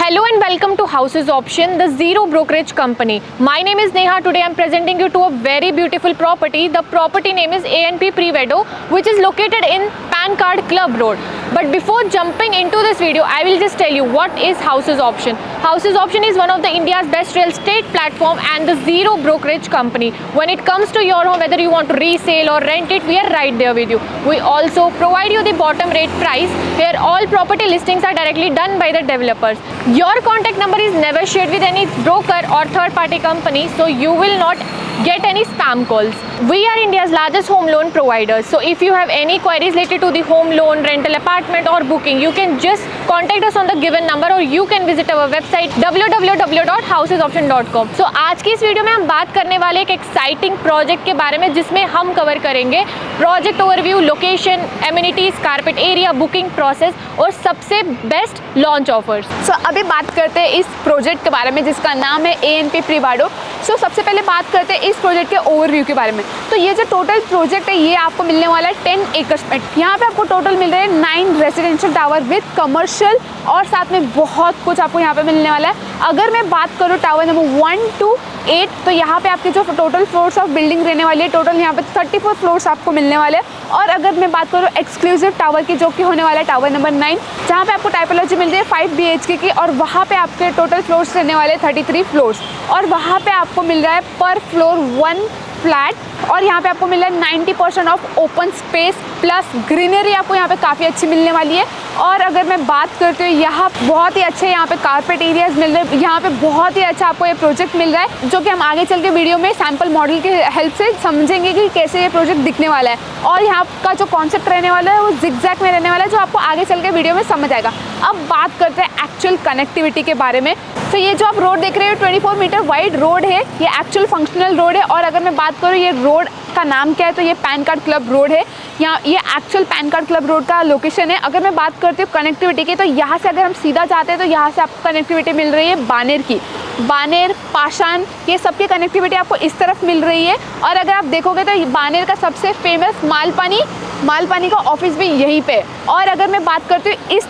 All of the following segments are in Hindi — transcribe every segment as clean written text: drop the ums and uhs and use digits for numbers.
Hello and welcome to Houses Option, the zero brokerage company. My name is Neha. Today I am presenting you to a very beautiful property. The property name is ANP Prevedo, which is located in Pan Card Club Road. But before jumping into this video, I will just tell you what is Houses Option. Houses Option is one of the India's best real estate platform and the zero brokerage company. When it comes to your home, whether you want to resale or rent it, we are right there with you. We also provide you the bottom rate price. Here all property listings are directly done by the developers. Your contact number is never shared with any broker or third party company, so you will not get any spam calls. We are India's largest home loan provider. So if you have any queries related to the home loan, rental apartment or booking, you can just contact us on the given number or you can visit our website www.housesoption.com. So आज की इस वीडियो में हम बात करने वाले एक एक्साइटिंग प्रोजेक्ट के बारे में, जिसमें हम कवर करेंगे project overview, location, amenities, carpet area, booking process और सबसे बेस्ट लॉन्च ऑफर्स। सो अभी बात करते हैं इस प्रोजेक्ट के बारे में जिसका नाम है ANP प्रीवेडो। सो सबसे पहले बात करते हैं इस प्रोजेक्ट के ओवरव्यू के बारे में। तो ये जो टोटल प्रोजेक्ट है ये आपको मिलने वाला है 10 एकर्स में। यहाँ पे आपको टोटल मिल रहे हैं 9 रेजिडेंशियल टावर विद कमर्शियल और साथ में बहुत कुछ आपको यहाँ पे मिलने वाला है। अगर मैं बात करूँ टावर नंबर 1 to 8, तो यहाँ पे आपके जो टोटल फ्लोर्स ऑफ बिल्डिंग रहने वाली है, टोटल यहाँ पे 34 फ्लोर्स आपको मिलने वाले हैं। और अगर मैं बात करूँ एक्सक्लूसिव टावर की, जो कि होने वाला है टावर नंबर 9, जहाँ पे आपको टाइपोलॉजी मिल रही है 5 BHK की, और वहाँ पे आपके टोटल फ्लोर्स रहने वाले 33 फ्लोर्स, और वहाँ पे आपको मिल रहा है पर फ्लोर 1 फ्लैट, और यहाँ पे आपको मिल रहा है 90% of open space plus greenery आपको यहाँ पे काफ़ी अच्छी मिलने वाली है। और अगर मैं बात करती हूँ, यहाँ बहुत ही अच्छे यहाँ पे कारपेट एरियाज मिल रहे हैं। यहाँ पे बहुत ही अच्छा आपको ये प्रोजेक्ट मिल रहा है, जो कि हम आगे चल के वीडियो में सैम्पल मॉडल के हेल्प से समझेंगे कि कैसे ये प्रोजेक्ट दिखने वाला है। और यहाँ का जो कॉन्सेप्ट रहने वाला है वो जिगजैग में रहने वाला है, जो आपको आगे चल के वीडियो में समझ आएगा। अब बात करते हैं एक्चुअल कनेक्टिविटी के बारे में। तो ये जो आप रोड देख रहे हो 24 मीटर वाइड रोड है, ये एक्चुअल फंक्शनल रोड है। और अगर मैं बात करूँ ये रोड का नाम क्या है, तो ये पैन कार्ड क्लब रोड है। यहाँ ये actual pan card club road का लोकेशन है। अगर मैं बात करती हूँ कनेक्टिविटी की, तो यहाँ से अगर हम सीधा जाते हैं तो यहाँ से आपको कनेक्टिविटी मिल रही है बानेर की। बानेर, पाषाण, ये सबकी कनेक्टिविटी आपको इस तरफ मिल रही है। और अगर आप देखोगे तो बानेर का सबसे फेमस मालपानी का ऑफिस भी यहीं पे। और अगर मैं बात करती हूँ इस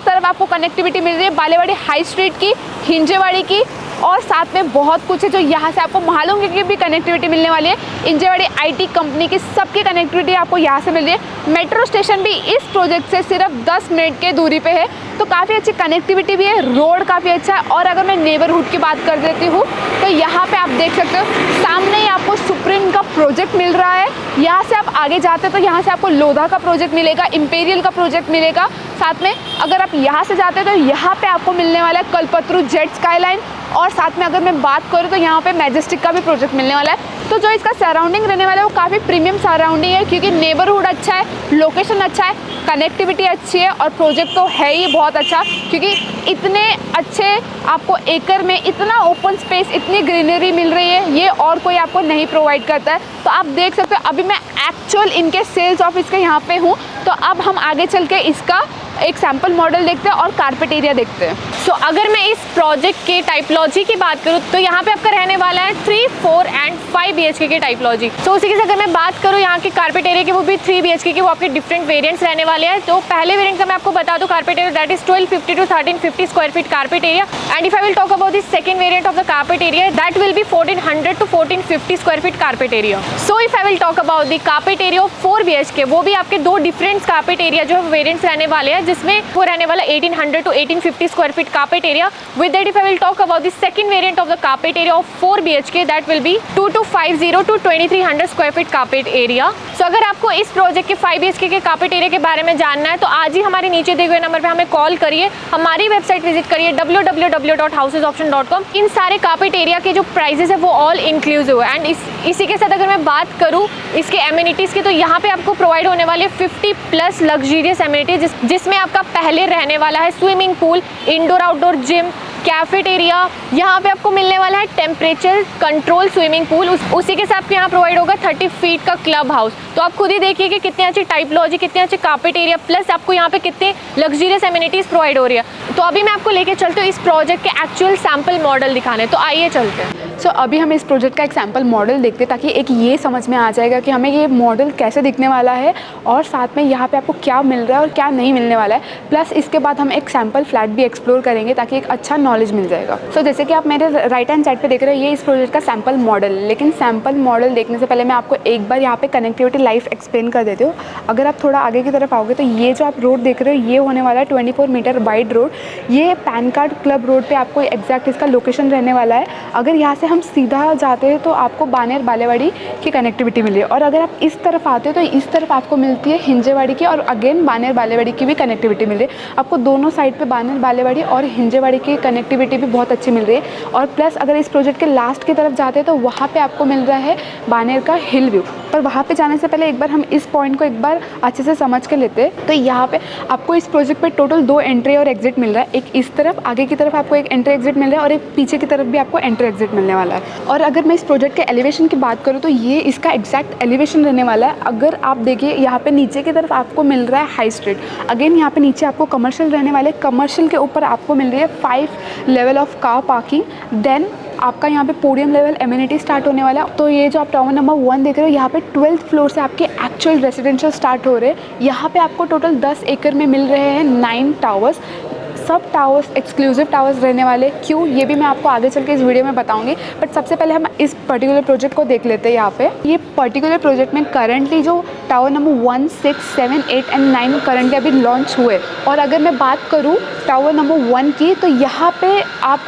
तरफ आपको कनेक्टिविटी मिल रही है बालेवाड़ी हाई स्ट्रीट की, हिंजेवाड़ी की, और साथ में बहुत कुछ है जो यहाँ से आपको महालुंगी की भी कनेक्टिविटी मिलने वाली है। इंजेवाड़ी IT कंपनी की सबकी कनेक्टिविटी आपको यहाँ से मिल रही है। मेट्रो स्टेशन भी इस प्रोजेक्ट से सिर्फ 10 मिनट के दूरी पे है, तो काफ़ी अच्छी कनेक्टिविटी भी है, रोड काफ़ी अच्छा है। और अगर मैं नेबरहुड की बात कर देती हूँ, तो यहाँ पे आप देख सकते हो सामने ही आपको सुप्रीम का प्रोजेक्ट मिल रहा है। यहाँ से आप आगे जाते हैं तो यहाँ से आपको लोधा का प्रोजेक्ट मिलेगा, इंपीरियल का प्रोजेक्ट मिलेगा। साथ में अगर आप यहाँ से जाते हैं तो यहाँ पे आपको मिलने वाला है कल्पतरू जेट स्काईलाइन, और साथ में अगर मैं बात करूँ तो यहाँ पे मैजेस्टिक का भी प्रोजेक्ट मिलने वाला है। तो जो इसका सराउंडिंग रहने वाला है वो काफ़ी प्रीमियम सराउंडिंग है, क्योंकि नेबरहुड अच्छा है, लोकेशन अच्छा है, कनेक्टिविटी अच्छी है, और प्रोजेक्ट तो है ही बहुत अच्छा, क्योंकि इतने अच्छे आपको एकड़ में इतना ओपन स्पेस, इतनी ग्रीनरी मिल रही है, ये और कोई आपको नहीं प्रोवाइड करता है। तो आप देख सकते हो अभी मैं एक्चुअल इनके सेल्स ऑफिस के यहाँ पे हूँ। तो अब हम आगे चल के इसका एक सैम्पल मॉडल देखते हैं और कारपेट एरिया देखते हैं। सो अगर मैं इस प्रोजेक्ट के टाइपोलॉजी की बात करूँ, तो यहाँ पे आपका रहने वाला है 3, 4 एंड 5 BHK की टाइपोलॉजी। सो उसी के साथ अगर मैं बात करूँ यहाँ के कारपेट एरिया की, वो भी 3 BHK की, वो आपके डिफरेंट वेरिएंट्स रहने वाले हैं। तो पहले वेरिएंट का मैं आपको बता दूँ carpet area, that is 1250 to 1350 square feet carpet area. And if I will talk about the second variant of the carpet area, that will be 1400 to 1450 square feet carpet area. So if I will talk about the carpet area of 4 BHK, वो भी आपके 2 डिफरेंट कारपेट एरिया जो वेरिएंट्स रहने वाले हैं, जिसमें वो रहने वाला 1800 to 1850 square feet carpet area. With that, if I will talk about the second variant of the carpet area of 4 BHK, that will be 2250 to 2300 square feet carpet area. So अगर आपको इस प्रोजेक्ट के 5 BHK के carpet area के बारे में जानना है, तो आज ही हमारे नीचे दिए हुए नंबर पे हमें कॉल करिए, हमारी वेबसाइट विजिट करिए www.housesoption.com। इन सारे carpet area के जो प्राइजेस है वो ऑल इंक्लूसिव है। एंड इसी के साथ अगर मैं बात करूँ इसके एमिनिटीज़ की, तो यहाँ पे आपको प्रोवाइड होने वाले 50+ लग्जरियस एमिनिटीज, जिसमें आपका पहले रहने वाला है swimming pool, indoor outdoor gym, cafeteria. यहाँ पे आपको मिलने वाला है टेम्परेचर कंट्रोल स्विमिंग पूल। उसी के साथ यहाँ प्रोवाइड होगा 30 फीट का क्लब हाउस। तो आप खुद ही देखिए कि कितनी अच्छी टाइपोलॉजी, कितने अच्छे कारपेट एरिया, प्लस आपको यहाँ पे कितने लग्जरियस एमिनिटीज प्रोवाइड हो रही है। तो अभी मैं आपको लेके चलती हूँ इस प्रोजेक्ट के एक्चुअल सैम्पल मॉडल दिखाने, तो आइए चलते हैं। सो अभी हम इस प्रोजेक्ट का एक सैम्पल मॉडल देखते हैं, ताकि एक ये समझ में आ जाएगा कि हमें ये मॉडल कैसे दिखने वाला है और साथ में यहाँ पे आपको क्या मिल रहा है और क्या नहीं मिलने वाला है। प्लस इसके बाद हम एक सैम्पल फ्लैट भी एक्सप्लोर करेंगे ताकि एक अच्छा नॉलेज मिल जाएगा। सो जैसे कि आप मेरे राइट हैंड साइड पे देख रहे हो, ये इस प्रोजेक्ट का सैम्पल मॉडल। लेकिन सैम्पल मॉडल देखने से पहले मैं आपको एक बार यहाँ पे कनेक्टिविटी लाइव एक्सप्लेन कर देती हूँ। अगर आप थोड़ा आगे की तरफ आओगे तो ये जो आप रोड देख रहे हो, ये होने वाला है 24 मीटर वाइड रोड। ये पैन कार्ड क्लब रोड पे आपको एग्जैक्ट इसका लोकेशन रहने वाला है। अगर यहाँ से हम सीधा जाते हैं तो आपको बानेर बालेवाड़ी की कनेक्टिविटी मिली है, और अगर आप इस तरफ आते हो तो इस तरफ आपको मिलती है हिंजेवाड़ी की, और अगेन बानेर बालेवाड़ी की भी कनेक्टिविटी मिल रही है। आपको दोनों साइड पे बानेर बालेवाड़ी और हिंजेवाड़ी की कनेक्टिविटी भी बहुत अच्छी मिल रही है। और प्लस अगर इस प्रोजेक्ट के लास्ट की तरफ जाते हैं तो वहाँ पे आपको मिल रहा है बानेर का हिल व्यू। पर वहाँ पे जाने से पहले एक बार हम इस पॉइंट को एक बार अच्छे से समझ के लेते हैं। तो यहाँ पे आपको इस प्रोजेक्ट पे टोटल 2 एंट्री और एग्जिट मिल रहा है। एक इस तरफ आगे की तरफ आपको एक एंट्री एग्जिट मिल रहा है, और एक पीछे की तरफ भी आपको एंट्री एग्जिट मिलने वाला है। और अगर मैं इस प्रोजेक्ट के एलिवेशन की बात करूँ तो ये इसका एग्जैक्ट एलिवेशन रहने वाला है। अगर आप देखिए यहाँ पे नीचे की तरफ आपको मिल रहा है हाई स्ट्रीट, अगेन यहाँ पे नीचे आपको कमर्शियल रहने वाले, कमर्शियल के ऊपर आपको मिल रही है 5 level of car parking. Then आपका यहाँ पे पोडियम लेवल एमिनिटी स्टार्ट होने वाला है। तो ये जो आप टावर नंबर 1 देख रहे हो, यहाँ पे 12th फ्लोर से आपके एक्चुअल रेजिडेंशियल स्टार्ट हो रहे हैं। यहाँ पे आपको टोटल 10 एकड़ में मिल रहे हैं 9 टावर्स। सब टावर्स एक्सक्लूसिव टावर्स रहने वाले। क्यों, ये भी मैं आपको आगे चल के इस वीडियो में बताऊंगी। बट सबसे पहले हम इस पर्टिकुलर प्रोजेक्ट को देख लेते हैं। यहाँ पे ये पर्टिकुलर प्रोजेक्ट में करंटली जो टावर नंबर 1, 6, 7, 8 एंड 9 करंटली अभी लॉन्च हुए। और अगर मैं बात करूँ टावर नंबर 1 की, तो यहाँ पे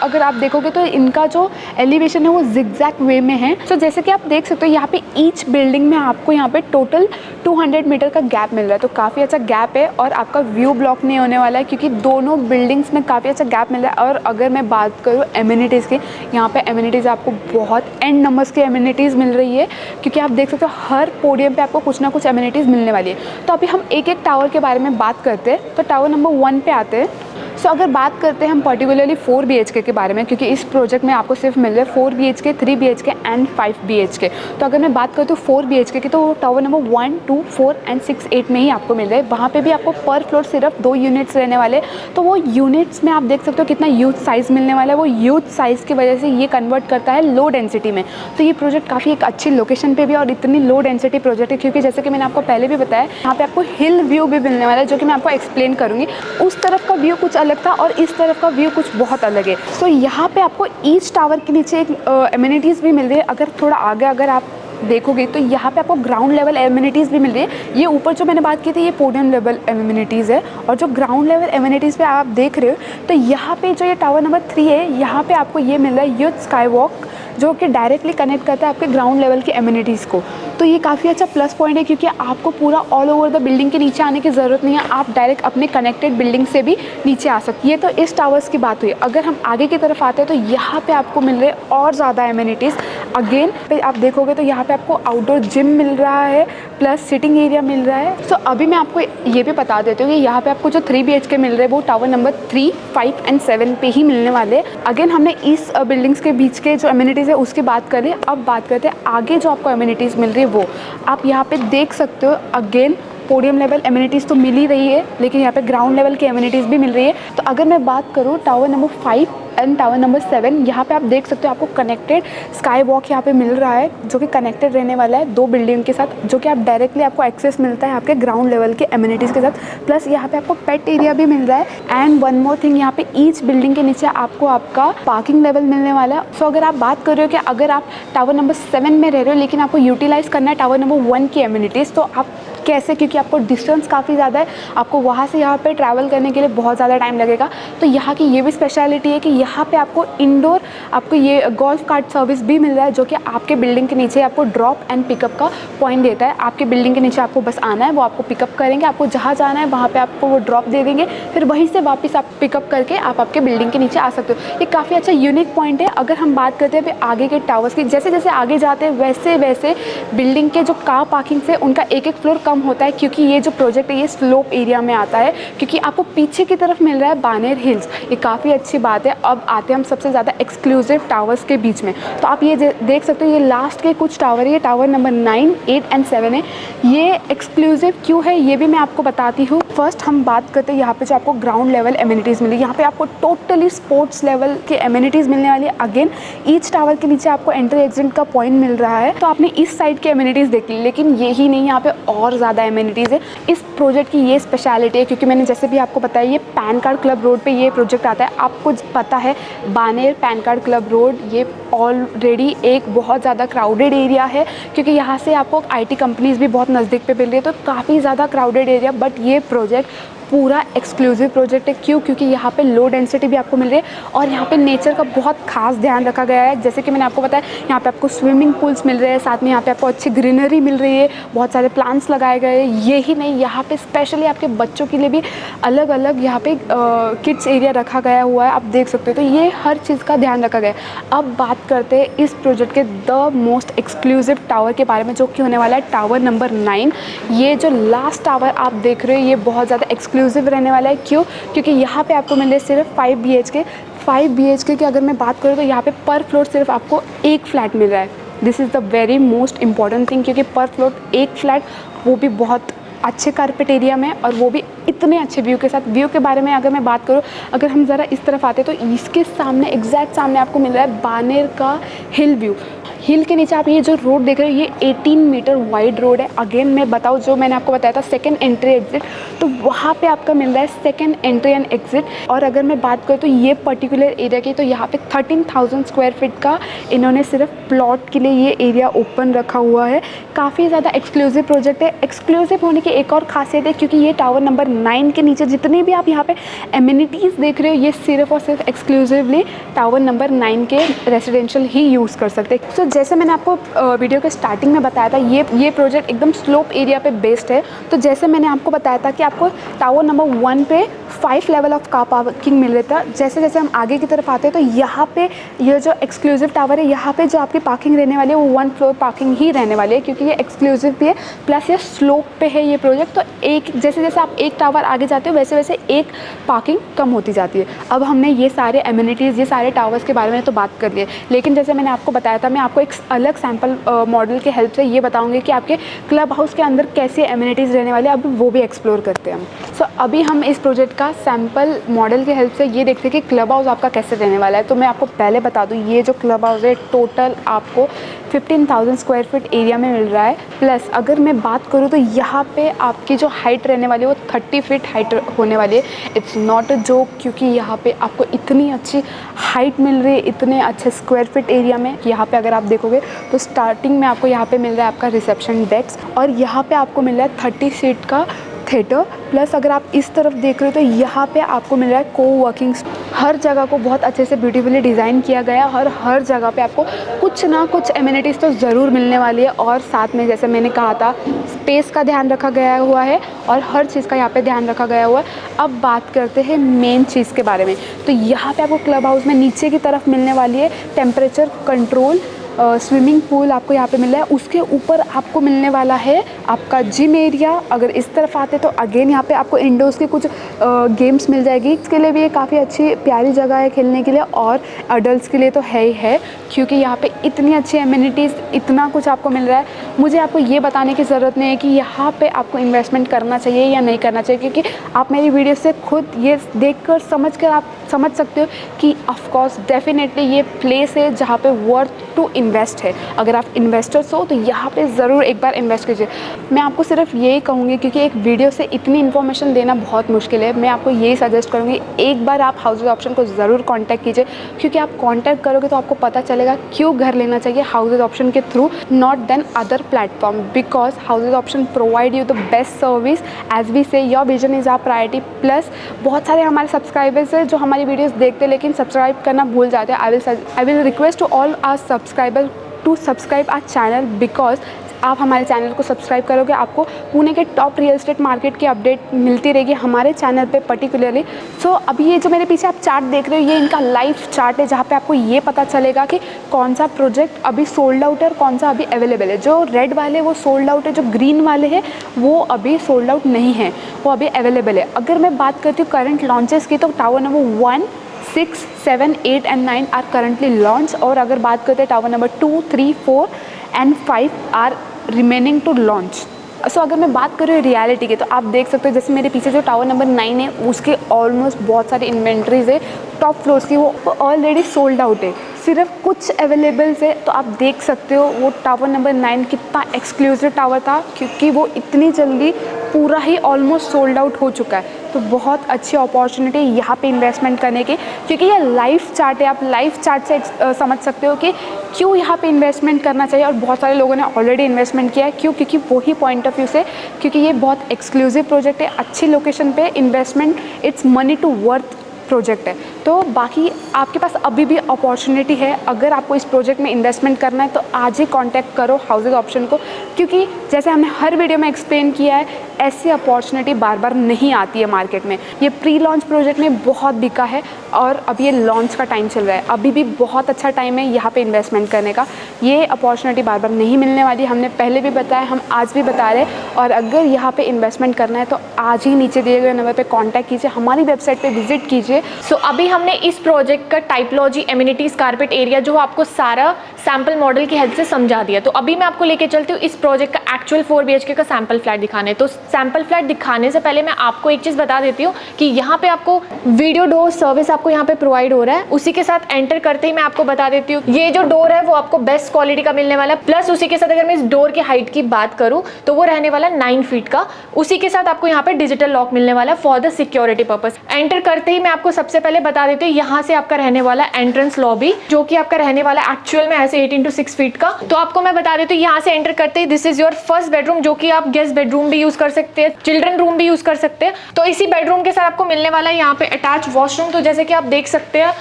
अगर आप देखोगे तो इनका जो एलिवेशन है वो जिगजैग वे में है। सो जैसे कि आप देख सकते हो यहाँ पे ईच बिल्डिंग में आपको यहाँ पे टोटल 200 मीटर का गैप मिल रहा है। तो काफ़ी अच्छा गैप है, और आपका व्यू ब्लॉक नहीं होने वाला है क्योंकि दोनों बिल्डिंग्स में काफ़ी अच्छा गैप मिल रहा है। और अगर मैं बात करूँ एमिनिटीज़ की, यहाँ पे एमिनिटीज़ आपको बहुत एंड नंबर्स की एमिनिटीज़ मिल रही है, क्योंकि आप देख सकते हो हर पोडियम पे आपको कुछ ना कुछ एमिनिटीज़ मिलने वाली है। तो अभी हम एक एक टावर के बारे में बात करते हैं। तो टावर नंबर 1 पे आते हैं। सो अगर बात करते हैं हम पर्टिकुलरली 4 BHK के बारे में, क्योंकि इस प्रोजेक्ट में आपको सिर्फ मिल रहे हैं 4 BHK, 3 BHK एंड 5 BHK। तो अगर मैं बात करती हूँ 4 BHK की, तो टावर नंबर 1, 2, 4 एंड 6, 8 में ही आपको मिल रहे हैं। वहाँ पे भी आपको पर फ्लोर सिर्फ 2 यूनिट्स रहने वाले। तो वो यूनिट्स में आप देख सकते हो कितना ह्यूज साइज़ मिलने वाला है। वो ह्यूज साइज़ की वजह से ये कन्वर्ट करता है लो डेंसिटी में। तो ये प्रोजेक्ट काफ़ी एक अच्छी लोकेशन पर भी, और इतनी लो डेंसिटी प्रोजेक्ट है क्योंकि जैसे कि मैंने आपको पहले भी बताया, यहाँ पर आपको हिल व्यू भी मिलने वाला है, जो कि मैं आपको एक्सप्लेन करूँगी। उस तरफ का व्यू कुछ अलग था और इस तरफ का व्यू कुछ बहुत अलग है। तो यहाँ पे आपको ईच टावर के नीचे एक एमिनिटीज़ भी मिल रही है। अगर थोड़ा आगे अगर आप देखोगे तो यहाँ पे आपको ग्राउंड लेवल एमिनिटीज़ भी मिल रही है। ये ऊपर जो मैंने बात की थी ये पोडियम लेवल एमिनिटीज़ है, और जो ग्राउंड लेवल एमिनिटीज़ पे आप देख रहे हो तो यहाँ पे जो ये टावर नंबर 3 है, यहाँ पे आपको ये मिल रहा है यूथ स्काई वॉक, जो कि डायरेक्टली कनेक्ट करता है आपके ग्राउंड लेवल की एमिनिटीज़ को। तो ये काफ़ी अच्छा प्लस पॉइंट है, क्योंकि आपको पूरा ऑल ओवर द बिल्डिंग के नीचे आने की ज़रूरत नहीं है। आप डायरेक्ट अपने कनेक्टेड बिल्डिंग से भी नीचे आ सकते हैं। ये तो इस टावर्स की बात हुई। अगर हम आगे की तरफ आते हैं तो यहाँ पे आपको मिल रहे और ज़्यादा एमिनिटीज़। अगेन पे आप देखोगे तो यहाँ पे आपको आउटडोर जिम मिल रहा है, प्लस सिटिंग एरिया मिल रहा है। सो अभी मैं आपको ये भी बता देती हूँ कि यहाँ पे आपको जो 3 BHK मिल रहे हैं वो टावर नंबर 3, 5 एंड 7 पे ही मिलने वाले। अगेन हमने इस बिल्डिंग्स के बीच के जो एमिनिटीज़ है उसकी बात कर ली। अब बात करते हैं आगे जो आपको एमिनिटीज़ मिल रही है वो आप यहाँ पे देख सकते हो। अगेन पोडियम लेवल एमिनिटीज़ तो मिल ही रही है, लेकिन यहाँ पे ग्राउंड लेवल की एमिनिटीज़ भी मिल रही है। तो अगर मैं बात करूँ tower number 5 and tower number 7, यहाँ पे आप देख सकते हो आपको कनेक्टेड स्काई वॉक यहाँ पे मिल रहा है, जो कि कनेक्टेड रहने वाला है 2 बिल्डिंग के साथ, जो कि आप डायरेक्टली आपको एक्सेस मिलता है आपके ग्राउंड लेवल के एमिनिटीज़ के साथ। प्लस यहाँ पे आपको पेट एरिया भी मिल रहा है। एंड वन मोर थिंग, यहाँ पे ईच बिल्डिंग के नीचे आपको आपका पार्किंग लेवल मिलने वाला है। सो अगर आप बात कर रहे हो कि अगर आप टावर नंबर 7 में रह रहे हो लेकिन आपको यूटिलाइज़ करना है टावर नंबर 1 की एमिनिटीज़, तो आप कैसे, क्योंकि आपको डिस्टेंस काफ़ी ज़्यादा है, आपको वहाँ से यहाँ पे ट्रैवल करने के लिए बहुत ज़्यादा टाइम लगेगा। तो यहाँ की ये भी स्पेशलिटी है कि यहाँ पे आपको इंडोर आपको ये गोल्फ कार्ट सर्विस भी मिल रहा है, जो कि आपके बिल्डिंग के नीचे आपको ड्रॉप एंड पिकअप का पॉइंट देता है। आपके बिल्डिंग के नीचे आपको बस आना है, वो आपको पिकअप करेंगे, आपको जहाँ जाना है वहाँ पर आपको वो ड्रॉप दे देंगे, फिर वहीं से वापस आप पिकअप करके आप आपके बिल्डिंग के नीचे आ सकते हो। ये काफ़ी अच्छा यूनिक पॉइंट है। अगर हम बात करते हैं आगे के टावर्स की, जैसे जैसे आगे जाते हैं वैसे वैसे बिल्डिंग के जो कार पार्किंग से उनका एक एक फ्लोर कम होता है क्योंकि ये जो प्रोजेक्ट है ये स्लोप एरिया में आता है, क्योंकि आपको पीछे की तरफ मिल रहा है बानेर हिल्स। ये काफ़ी अच्छी बात है। अब आते हैं हम सबसे ज़्यादा एक्सक्लूसिव टावर्स के बीच में। तो आप ये देख सकते हो, ये लास्ट के कुछ टावर है, ये टावर नंबर 9, 8 एंड 7 है। ये एक्सक्लूसिव क्यों है ये भी मैं आपको बताती हूँ। फर्स्ट हम बात करते हैं यहाँ पे जो आपको ग्राउंड लेवल एमिनिटीज़ मिली। यहाँ पे आपको टोटली स्पोर्ट्स लेवल के एमिनिटीज़ मिलने वाली है। अगेन ईच टावर के नीचे आपको एंट्री एग्जिट का पॉइंट मिल रहा है। तो आपने इस साइड के एमिनिटीज़ देख ली, लेकिन यही नहीं, यहाँ पे और ज़्यादा एमिनिटीज़ है। इस प्रोजेक्ट की ये स्पेशलिटी है क्योंकि मैंने जैसे भी आपको बताया, ये पैन कार्ड क्लब रोड पे ये प्रोजेक्ट आता है। आपको पता है Baner pan card club road ये ऑलरेडी एक बहुत ज़्यादा क्राउडेड एरिया है, क्योंकि यहाँ से आपको IT कंपनीज़ भी बहुत नज़दीक पे मिल रही है, तो काफ़ी ज़्यादा क्राउडेड एरिया। बट ये प्रोजेक्ट पूरा एक्सक्लूसिव प्रोजेक्ट है। क्यों? क्योंकि यहाँ पे लो डेंसिटी भी आपको मिल रही है और यहाँ पे नेचर का बहुत खास ध्यान रखा गया है। जैसे कि मैंने आपको बताया, यहाँ पे आपको स्विमिंग पूल्स मिल रहे हैं, साथ में यहाँ पे आपको अच्छी ग्रीनरी मिल रही है, बहुत सारे प्लांट्स लगाए गए हैं। यही नहीं, यहाँ पे स्पेशली आपके बच्चों के लिए भी अलग अलग यहाँ पे किड्स एरिया रखा गया हुआ है, आप देख सकते हो। तो ये हर चीज़ का ध्यान रखा गया है। अब बात करते हैं इस प्रोजेक्ट के द मोस्ट एक्सक्लूसिव टावर के बारे में, जो कि होने वाला है टावर नंबर 9। ये जो लास्ट टावर आप देख रहे हो ये बहुत ज़्यादा एक्सक्लूसिव रहने वाला है। क्यों? क्योंकि यहाँ पे आपको मिल रहे सिर्फ 5 BHK की अगर मैं बात करूँ तो यहाँ पे पर फ्लोर सिर्फ आपको एक फ्लैट मिल रहा है। This is the very most important thing, क्योंकि पर फ्लोर एक फ्लैट, वो भी बहुत अच्छे कारपेट एरिया में, और वो भी इतने अच्छे व्यू के साथ। व्यू के बारे में अगर मैं बात करूँ, अगर हम ज़रा इस तरफ आते हैं तो इसके सामने, एग्जैक्ट सामने आपको मिल रहा है बानेर का हिल व्यू। हिल के नीचे आप ये जो रोड देख रहे हो ये 18 मीटर वाइड रोड है। अगेन मैं बताऊँ, जो मैंने आपको बताया था सेकंड एंट्री एग्जिट, तो वहाँ पे आपका मिल रहा है सेकंड एंट्री एंड एग्जिट। और अगर मैं बात करूँ तो ये पर्टिकुलर एरिया की, तो यहाँ पे 13,000 स्क्वायर फीट का इन्होंने सिर्फ प्लॉट के लिए ये एरिया ओपन रखा हुआ है। काफ़ी ज़्यादा एक्सक्लूसिव प्रोजेक्ट है। एक्सक्लूसिव होने की एक और खासियत है, क्योंकि ये टावर नंबर 9 के नीचे जितने भी आप यहाँ पे एमिनिटीज़ देख रहे हो, ये सिर्फ और सिर्फ एक्सक्लूसिवली टावर नंबर 9 के रेजिडेंशियल ही यूज़ कर सकते हैं। सो जैसे मैंने आपको वीडियो के स्टार्टिंग में बताया था, ये प्रोजेक्ट एकदम स्लोप एरिया पे बेस्ड है। तो जैसे मैंने आपको बताया था कि आपको टावर नंबर 1 पे 5 लेवल ऑफ कार पार्किंग मिल रहा था। जैसे जैसे हम आगे की तरफ आते हैं तो यहाँ पे ये जो एक्सक्लूसिव टावर है, यहाँ पे जो आपकी पार्किंग रहने वाली है वो 1 फ्लोर पार्किंग ही रहने वाली है, क्योंकि ये एक्सक्लूसिव भी है, प्लस ये स्लोप पे है ये प्रोजेक्ट। तो एक जैसे जैसे आप एक टावर आगे जाते हो वैसे वैसे एक पार्किंग कम होती जाती है। अब हमने ये सारे एमिनिटीज़, ये सारे टावर्स के बारे में तो बात कर लिए, लेकिन जैसे मैंने आपको बताया था, मैं आपको एक अलग सैम्पल मॉडल के हेल्प से ये बताऊंगी कि आपके क्लब हाउस के अंदर कैसे एमिनिटीज़ रहने वाले हैं। अब वो भी एक्सप्लोर करते हैं हम। सो अभी हम इस प्रोजेक्ट का सैम्पल मॉडल के हेल्प से ये देखते हैं कि क्लब हाउस आपका कैसे रहने वाला है। तो मैं आपको पहले बता दूँ, ये जो क्लब हाउस है टोटल आपको 15,000 स्क्वायर फीट एरिया में मिल रहा है। प्लस अगर मैं बात करूँ तो यहाँ पे आपकी जो हाइट रहने वाली है वो 30 फीट हाइट होने वाली है। इट्स नॉट अ जोक, क्योंकि यहाँ पे आपको इतनी अच्छी हाइट मिल रही है इतने अच्छे स्क्वायर फीट एरिया में। यहाँ पे अगर आप देखोगे तो स्टार्टिंग में आपको यहाँ पे मिल रहा है आपका रिसेप्शन डेस्क, और यहाँ पे आपको मिल रहा है 30 सीट का थिएटर। प्लस अगर आप इस तरफ देख रहे हो तो यहाँ पे आपको मिल रहा है कोवर्किंग। हर जगह को बहुत अच्छे से ब्यूटीफुली डिज़ाइन किया गया है और हर जगह पे आपको कुछ ना कुछ एमिनिटीज़ तो ज़रूर मिलने वाली है। और साथ में जैसे मैंने कहा था, स्पेस का ध्यान रखा गया हुआ है और हर चीज़ का यहाँ पे ध्यान रखा गया हुआ है। अब बात करते हैं मेन चीज़ के बारे में। तो यहाँ पे आपको क्लब हाउस में नीचे की तरफ मिलने वाली है टेम्परेचर कंट्रोल स्विमिंग पूल, आपको यहाँ पे मिल रहा है। उसके ऊपर आपको मिलने वाला है आपका जिम एरिया। अगर इस तरफ आते तो अगेन यहाँ पे आपको इंडोर्स के कुछ गेम्स मिल जाएगी। इसके लिए भी ये काफ़ी अच्छी प्यारी जगह है खेलने के लिए, और अडल्ट्स के लिए तो है ही है, क्योंकि यहाँ पे इतनी अच्छी एमिनिटीज़, इतना कुछ आपको मिल रहा है। मुझे आपको ये बताने की ज़रूरत नहीं है कि यहाँ पे आपको इन्वेस्टमेंट करना चाहिए या नहीं करना चाहिए, क्योंकि आप मेरी वीडियो से खुद ये देखकर समझकर आप समझ सकते हो कि ऑफकोर्स डेफिनेटली ये प्लेस है जहाँ पे वर्थ टू इन्वेस्ट है। अगर आप इन्वेस्टर्स हो तो यहाँ पे ज़रूर एक बार इन्वेस्ट कीजिए। मैं आपको सिर्फ यही कहूँगी, क्योंकि एक वीडियो से इतनी इन्फॉर्मेशन देना बहुत मुश्किल है, मैं आपको यही सजेस्ट करूँगी, एक बार आप हाउसेज ऑप्शन को ज़रूर कांटेक्ट कीजिए, क्योंकि आप कांटेक्ट करोगे तो आपको पता चलेगा क्यों घर लेना चाहिए हाउसेज ऑप्शन के through, not then other platform, because houses option provide you the best service. As we say your vision is our priority. Plus बहुत सारे हमारे सब्सक्राइबर्स हैं जो हमारी वीडियोज़ देखते हैं लेकिन सब्सक्राइब करना भूल जाते हैं। I will request to all our subscriber to subscribe our channel, because आप हमारे चैनल को सब्सक्राइब करोगे, आपको पुणे के टॉप रियल एस्टेट मार्केट की अपडेट मिलती रहेगी हमारे चैनल पे पर्टिकुलरली। सो अभी ये जो मेरे पीछे आप चार्ट देख रहे हो, ये इनका लाइव चार्ट है, जहाँ पे आपको ये पता चलेगा कि कौन सा प्रोजेक्ट अभी सोल्ड आउट है और कौन सा अभी अवेलेबल है। जो रेड वाले वो सोल्ड आउट है, जो ग्रीन वाले हैं वो अभी सोल्ड आउट नहीं है, वो अभी अवेलेबल है। अगर मैं बात करती हूँ करंट लॉन्चेस की, तो tower number 1, 6, 7, 8 and 9 are currently launch. और अगर बात करते हैं tower number 2, 3, 4 and 5 are remaining to launch. So अगर मैं बात करूँ रियलिटी की, तो आप देख सकते हो जैसे मेरे पीछे जो टावर नंबर 9 है उसके ऑलमोस्ट बहुत सारी इन्वेंट्रीज है टॉप फ्लोर्स की, वो ऑलरेडी सोल्ड आउट है, सिर्फ कुछ अवेलेबल्स है। तो आप देख सकते हो वो टावर नंबर 9 कितना एक्सक्लूसिव टावर था, क्योंकि वो इतनी जल्दी पूरा ही ऑलमोस्ट सोल्ड आउट हो चुका है। तो बहुत अच्छी अपॉर्चुनिटी यहाँ पे इन्वेस्टमेंट करने की, क्योंकि ये लाइव चार्ट है, आप लाइव चार्ट से समझ सकते हो कि क्यों यहाँ पे इन्वेस्टमेंट करना चाहिए। और बहुत सारे लोगों ने ऑलरेडी इन्वेस्टमेंट किया है, क्यों? क्योंकि वही पॉइंट ऑफ व्यू से, क्योंकि ये बहुत एक्सक्लूसिव प्रोजेक्ट है, अच्छी लोकेशन पे investment, it's money to worth project है। तो बाकी आपके पास अभी भी अपॉर्चुनिटी है, अगर आपको इस प्रोजेक्ट में इन्वेस्टमेंट करना है तो आज ही कांटेक्ट करो हाउसिंग ऑप्शन को, क्योंकि जैसे हमने हर वीडियो में एक्सप्लेन किया है, ऐसी अपॉर्चुनिटी बार बार नहीं आती है मार्केट में। ये प्री लॉन्च प्रोजेक्ट में बहुत बिका है और अब ये लॉन्च का टाइम चल रहा है, अभी भी बहुत अच्छा टाइम है यहाँ पे इन्वेस्टमेंट करने का। ये अपॉर्चुनिटी बार बार नहीं मिलने वाली, हमने पहले भी बताया, हम आज भी बता रहे हैं। और अगर यहाँ पे इन्वेस्टमेंट करना है तो आज ही नीचे दिए गए नंबर पे कांटेक्ट कीजिए, हमारी वेबसाइट पे विजिट कीजिए। सो अभी हमने इस प्रोजेक्ट का टाइपोलॉजी, एमिनिटीज, कारपेट एरिया जो आपको सारा सैम्पल मॉडल की हेल्प से समझा दिया। तो अभी मैं आपको लेके चलती हूँ इस प्रोजेक्ट का एक्चुअल 4 BHK का सैम्पल फ्लैट दिखाने। तो सैम्पल फ्लैट दिखाने से पहले मैं आपको एक चीज़ बता देती हूँ कि यहाँ पे आपको वीडियो डोर सर्विस आपको यहाँ पे प्रोवाइड हो रहा है। उसी के साथ एंटर करते ही मैं आपको बता देती हूँ ये जो डोर है वो आपको बेस्ट क्वालिटी का मिलने वाला है। प्लस उसी के साथ अगर मैं इस डोर की हाइट की बात करूँ तो वो रहने वाला 9 फीट का। उसी के साथ आपको यहाँ पे डिजिटल लॉक मिलने वाला है for the security purpose. Enter करते ही मैं आपको सबसे पहले बता देती हूँ यहाँ से आपका रहने वाला एंट्रेंस लॉबी, जो कि आपका रहने वाला एक्चुअल में ऐसे 8x6 फीट का। तो आपको मैं बता देती हूँ यहाँ से एंटर करते ही this is your first bedroom, जो कि आप गेस्ट बेडरूम भी यूज कर सकते हैं, चिल्ड्रन रूम भी यूज कर सकते हैं। तो इसी बेडरूम के साथ आपको मिलने वाला है यहाँ पे अटैच वॉशरूम। तो जैसे कि आप देख सकते हैं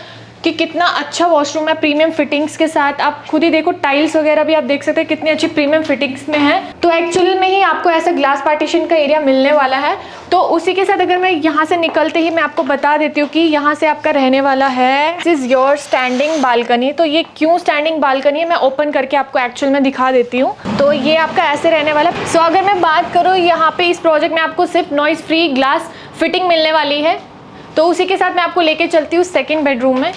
कि कितना अच्छा वॉशरूम है प्रीमियम फिटिंग्स के साथ। आप खुद ही देखो, टाइल्स वगैरह भी आप देख सकते हैं कितनी अच्छी प्रीमियम फिटिंग्स में है। तो एक्चुअली में ही आपको ऐसा ग्लास पार्टीशन का एरिया मिलने वाला है। तो उसी के साथ अगर मैं यहाँ से निकलते ही मैं आपको बता देती हूँ कि यहाँ से आपका रहने वाला है this is your standing balcony. तो ये क्यों स्टैंडिंग बालकनी है मैं ओपन करके आपको एक्चुअल में दिखा देती हूँ। तो ये आपका ऐसे रहने वाला है। सो अगर मैं बात करूँ यहाँ पे इस प्रोजेक्ट में आपको सिर्फ नॉइज फ्री ग्लास फिटिंग मिलने वाली है। तो उसी के साथ मैं आपको लेके चलती हूँ सेकंड बेडरूम में।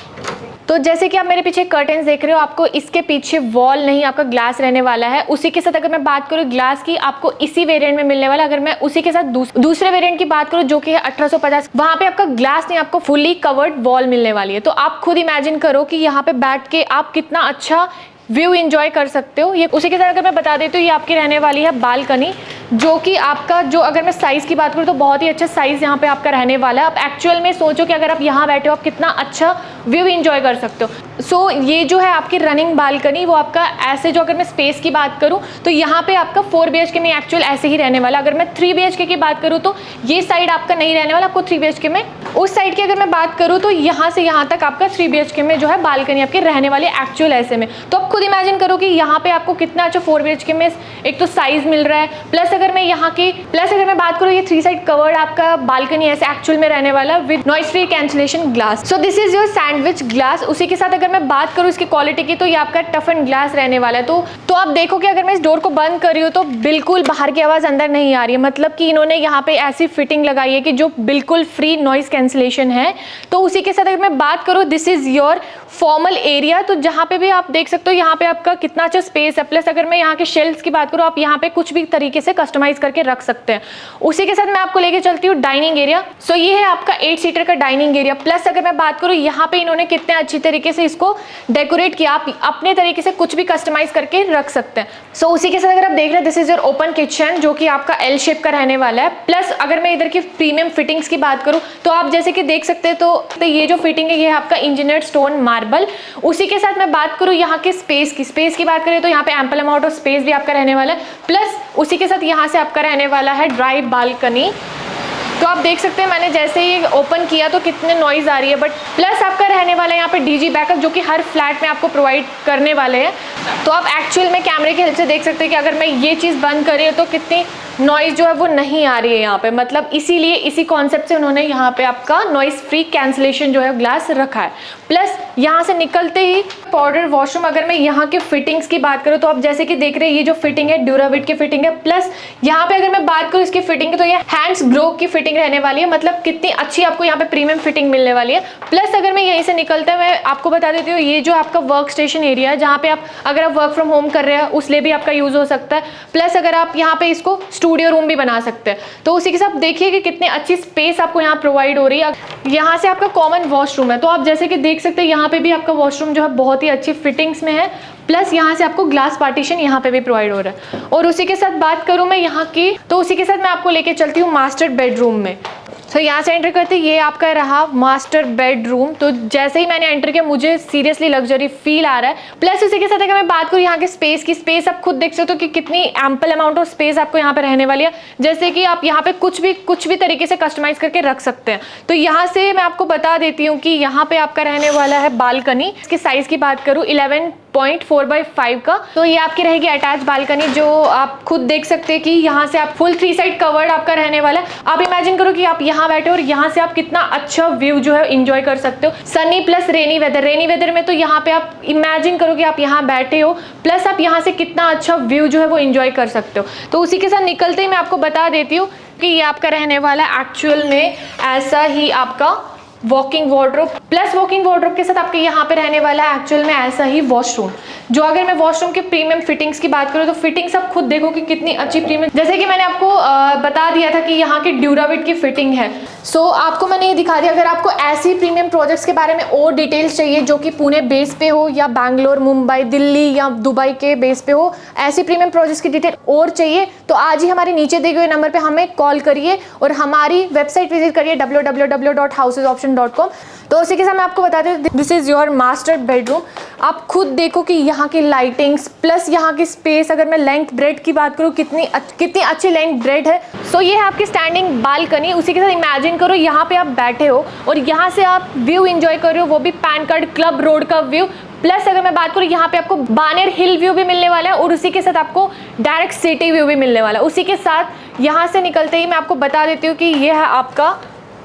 तो जैसे कि आप मेरे पीछे कर्टेन्स देख रहे हो, आपको इसके पीछे वॉल नहीं, आपका ग्लास रहने वाला है। उसी के साथ अगर मैं बात करूँ ग्लास की, आपको इसी वेरिएंट में मिलने वाला। अगर मैं उसी के साथ दूसरे वेरिएंट की बात करूँ जो कि है 1850, वहाँ पे आपका ग्लास नहीं, आपको फुली कवर्ड वॉल मिलने वाली है। तो आप खुद इमेजिन करो कि यहाँ पे बैठ के आप कितना अच्छा व्यू एंजॉय कर सकते हो। ये उसी के साथ अगर मैं बता देती हूँ ये आपकी रहने वाली है बालकनी, जो कि आपका जो अगर मैं साइज़ की बात करूँ तो बहुत ही अच्छा साइज़ यहाँ पे आपका रहने वाला है। आप एक्चुअल में सोचो कि अगर आप यहाँ बैठे हो आप कितना अच्छा व्यू एंजॉय कर सकते हो। सो ये जो है आपकी रनिंग बालकनी, वो आपका ऐसे, जो अगर मैं स्पेस की बात करूँ तो यहाँ पे आपका 4 BHK में एक्चुअल ऐसे ही रहने वाला। अगर मैं 3 BHK की बात करूँ तो ये साइड आपका नहीं रहने वाला, आपको 3 BHK में। उस साइड की अगर मैं बात करूँ तो यहाँ से यहाँ तक आपका 3 BHK में जो है बालकनी आपके रहने वाली एक्चुअल ऐसे में। तो आप खुद इमेजिन करो कि यहाँ पे आपको कितना अच्छा 4 BHK में एक तो साइज मिल रहा है, प्लस अगर मैं बात करूँ ये 3 साइड कवर्ड आपका बालकनी ऐसे एक्चुअल में रहने वाला with noise free cancellation glass. So this is your sandwich glass. उसी के साथ अगर मैं बात करूँ इसकी क्वालिटी की तो ये आपका टफ एंड ग्लास रहने वाला है। तो आप देखो कि अगर मैं इस डोर को बंद कर रही हूँ तो बिल्कुल बाहर की आवाज़ अंदर नहीं आ रही है, मतलब कि इन्होंने यहाँ पे ऐसी फिटिंग लगाई है कि जो बिल्कुल फ्री नॉइज कैंसिलेशन है। तो उसी के साथ अगर मैं बात करूँ this is your formal area. तो जहाँ पे भी आप देख सकते हो यहाँ पे आपका कितना अच्छा स्पेस है। प्लस अगर मैं यहाँ के शेल्फ्स की बात करूँ, आप यहाँ पे कुछ भी तरीके से कस्टमाइज करके रख सकते हैं। उसी के साथ मैं आपको लेके चलती हूँ डाइनिंग एरिया। सो ये है आपका 8 सीटर का डाइनिंग एरिया। प्लस अगर मैं बात करूँ यहाँ पे इन्होंने कितने अच्छी तरीके से इसको डेकोरेट किया, आप अपने तरीके से कुछ भी कस्टमाइज करके रख सकते हैं। सो उसी के साथ अगर आप देख रहे हैं this is your open kitchen, जो कि आपका L शेप का रहने वाला है। प्लस अगर मैं इधर की प्रीमियम फिटिंग्स की बात करूँ तो आप जैसे कि देख सकते हैं तो ये जो फिटिंग है ये है आपका इंजीनियर्ड स्टोन मार्बल। उसी के साथ मैं बात करूँ यहाँ के स्पेस की बात करें तो यहाँ पे एम्पल अमाउंट ऑफ स्पेस भी आपका रहने वाला है। प्लस उसी के साथ यहाँ से आपका रहने वाला है ड्राई बालकनी। तो आप देख सकते हैं मैंने जैसे ही ओपन किया तो कितने नॉइज़ आ रही है, बट प्लस आपका रहने वाला है यहाँ पे डीजी बैकअप जो कि हर फ्लैट में आपको प्रोवाइड करने वाले हैं। तो आप एक्चुअल में कैमरे की हेल्प से देख सकते हैं कि अगर मैं ये चीज़ बंद करी तो कितनी नॉइज़ जो है वो नहीं आ रही है यहाँ पे, मतलब इसीलिए इसी कॉन्सेप्ट से उन्होंने यहाँ पे आपका नॉइज़ फ्री कैंसलेशन जो है ग्लास रखा है। प्लस यहाँ से निकलते ही पाउडर वॉशरूम, अगर मैं यहाँ के फिटिंग्स की बात करूँ तो आप जैसे कि देख रहे हैं ये जो फिटिंग है ड्यूराविट की फिटिंग है। प्लस यहाँ पे अगर मैं बात करूँ इसकी फिटिंग की तो ये हैंड्स ग्रो की फिटिंग रहने वाली है, मतलब कितनी अच्छी आपको यहाँ पे प्रीमियम फिटिंग मिलने वाली है। प्लस अगर मैं यहीं से निकलता मैं आपको बता देती हूँ ये जो आपका वर्क स्टेशन एरिया है जहाँ पे आप अगर आप वर्क फ्रॉम होम कर रहे हैं उस लिए भी आपका यूज़ हो सकता है। प्लस अगर आप यहाँ पे इसको स्टूडियो रूम भी बना सकते हैं। तो उसी के साथ देखिए कि कितनी अच्छी स्पेस आपको यहाँ प्रोवाइड हो रही है। यहाँ से आपका कॉमन वॉशरूम है, तो आप जैसे कि देख सकते हैं यहाँ पे भी आपका वॉशरूम जो है बहुत ही अच्छी फिटिंग्स में है। प्लस यहाँ से आपको ग्लास पार्टीशन यहाँ पे भी प्रोवाइड हो रहा है। और उसी के साथ बात करूँ मैं यहाँ की, तो उसी के साथ मैं आपको लेके चलती हूँ मास्टर बेडरूम में। तो यहाँ से एंटर करते ये आपका रहा मास्टर बेडरूम। तो जैसे ही मैंने एंटर किया मुझे सीरियसली लग्जरी फील आ रहा है। प्लस उसी के साथ अगर मैं बात करूँ यहाँ के स्पेस की, स्पेस आप खुद देख सकते हो कि कितनी एम्पल अमाउंट ऑफ स्पेस आपको यहाँ पे रहने वाली है। जैसे कि आप यहाँ पे कुछ भी तरीके से कस्टमाइज करके रख सकते हैं। तो यहाँ से मैं आपको बता देती हूँ कि यहाँ पे आपका रहने वाला है बालकनी। इसकी साइज की बात करूँ 11.4/5 का, तो ये आपकी रहेगी अटैच बालकनी जो आप खुद देख सकते हैं कि यहाँ से आप फुल 3 साइड कवर्ड आपका रहने वाला है। आप इमेजिन करो कि आप यहाँ बैठे हो और यहाँ से आप कितना अच्छा व्यू जो है एंजॉय कर सकते हो। सनी प्लस रेनी वेदर में तो यहाँ पे आप इमेजिन करो कि आप यहाँ बैठे हो, प्लस आप यहाँ से कितना अच्छा व्यू जो है वो एंजॉय कर सकते हो। तो उसी के साथ निकलते ही मैं आपको बता देती हूँ कि ये आपका रहने वाला एक्चुअल में ऐसा ही आपका walking wardrobe. Plus walking wardrobe के साथ आपके यहाँ पे रहने वाला है एक्चुअल में ऐसा ही वॉशरूम। जो अगर मैं वॉशरूम के प्रीमियम फिटिंग्स की बात करूँ तो फिटिंग्स आप खुद देखो कि कितनी अच्छी प्रीमियम, जैसे कि मैंने आपको बता दिया था कि यहाँ की ड्यूराविट की फिटिंग है। सो आपको मैंने ये दिखा दिया। अगर आपको ऐसी प्रीमियम प्रोजेक्ट्स के बारे में और डिटेल्स चाहिए जो कि पुणे बेस पे हो या बैंगलोर, मुंबई, दिल्ली या दुबई के बेस पे हो, ऐसी प्रीमियम प्रोजेक्ट्स की डिटेल और चाहिए तो आज ही हमारे नीचे दिए गए नंबर पे हमें कॉल करिए और हमारी वेबसाइट विजिट करिए www.housesoption.com। तो उसी के साथ मैं आपको बता दूं this is your master bedroom. आप खुद देखो कि यहाँ की लाइटिंग्स प्लस यहाँ की स्पेस, अगर मैं लेंथ ब्रेड की बात करूँ कितनी अच्छी लेंथ ब्रेड है। सो ये है आपकी स्टैंडिंग बालकनी। उसी के साथ इमेजिन करो यहाँ पे आप बैठे हो और यहाँ से आप व्यू एंजॉय कर रहे हो, वो भी पैन कार्ड क्लब रोड का व्यू। प्लस अगर मैं बात करूँ यहाँ पे आपको बानेर हिल व्यू भी मिलने वाला है और उसी के साथ आपको डायरेक्ट सिटी व्यू भी मिलने वाला है। उसी के साथ यहाँ से निकलते ही मैं आपको बता देती हूँ कि ये है आपका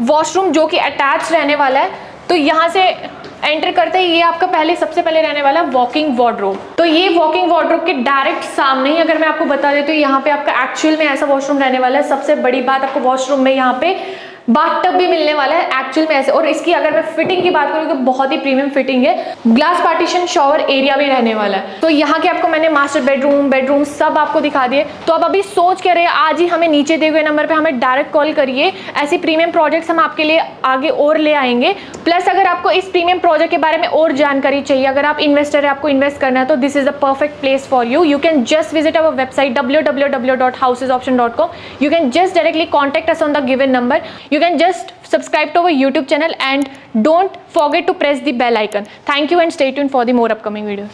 वॉशरूम जो कि अटैच रहने वाला है। तो यहाँ से एंटर करते ही ये आपका सबसे पहले रहने वाला वॉकिंग वार्डरोब। तो ये वॉकिंग वार्डरोब के डायरेक्ट सामने ही अगर मैं आपको बता देती हूँ यहाँ पे आपका एक्चुअल में ऐसा वॉशरूम रहने वाला है। सबसे बड़ी बात आपको वॉशरूम में यहाँ पे बाथटब भी मिलने वाला है एक्चुअल में ऐसे। और इसकी अगर मैं फिटिंग की बात करूँ तो बहुत ही प्रीमियम फिटिंग है। ग्लास पार्टीशन शॉवर एरिया भी रहने वाला है। तो यहाँ के आपको मैंने मास्टर बेडरूम सब आपको दिखा दिए। तो अब अभी सोच के रहे आज ही हमें नीचे दिए हुए नंबर पे हमें डायरेक्ट कॉल करिए। ऐसी प्रीमियम प्रोजेक्ट्स हम आपके लिए आगे और ले आएंगे। प्लस अगर आपको इस प्रीमियम प्रोजेक्ट के बारे में और जानकारी चाहिए, अगर आप इन्वेस्टर है, आपको इन्वेस्ट करना है, तो this is the perfect place for you. You can just visit our website www.housesoption.com. You can just directly contact us on the given number. You can just subscribe to our YouTube channel and don't forget to press the bell icon. Thank you and stay tuned for the more upcoming videos.